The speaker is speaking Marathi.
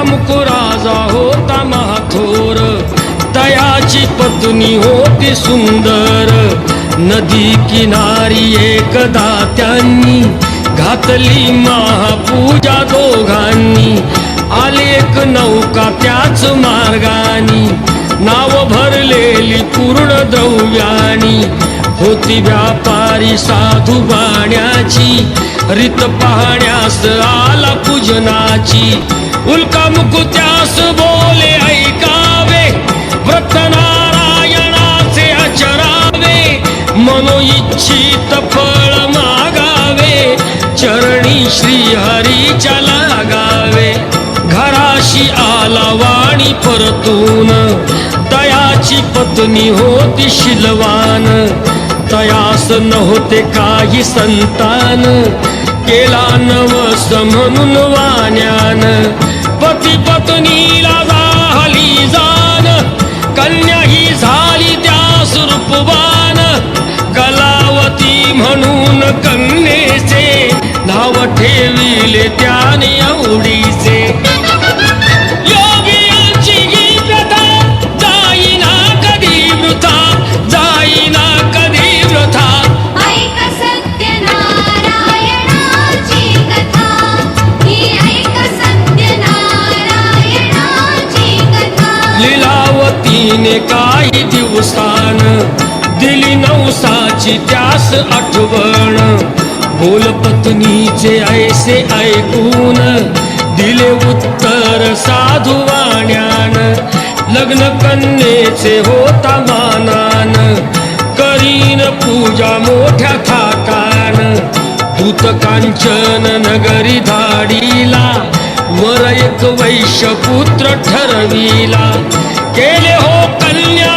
मुकू राजा होता महाथोर, तयाची पत्नी होती सुंदर. नदी किनारी एकदा त्यांनी घातली महापूजा दोघांनी. आली एक नौका त्याच मार्गानी, नाव भरलेली पूर्ण द्रव्यानी. होती व्यापारी साधू बाण्याची, रीत पाहण्यास आला पूजनाची. उल्कामुख त्यास बोले ऐकावे, व्रत नारायणाचे आचरावे. मनोइच्छित फळ मागावे, चरणी श्री हरीच्या लागावे. घराशी आला वाणी परतून, तयाची पत्नी होती शीलवान. तयास नव्हते काही संतान, केला नवस म्हणून वाण्यान. पती पत्नीला झाली जाण, कन्या ही झाली त्यास रूपवान. कलावती म्हणून कन्येचे, नाव ठेविले त्याने आवडीचे. योगियांची ही प्रथा जाईना कधी वृथा, जाईना कधी वृथा. ऐक सत्यनारायणाची कथा, ही ऐक सत्यनारायणाची कथा. लीलावतीने काही दिवसान, दिली नवसाची त्यास आठवण. बोल पत्नीचे ऐसे ऐकून, दिले उत्तर साधू वाण्यान. लग्न कन्येचे होता मानान, करीन पूजा मोठ्या थाटान. दूत कांचन नगरी धाडीला, वर एक वैश्य पुत्र ठरविला. केले हो कन्या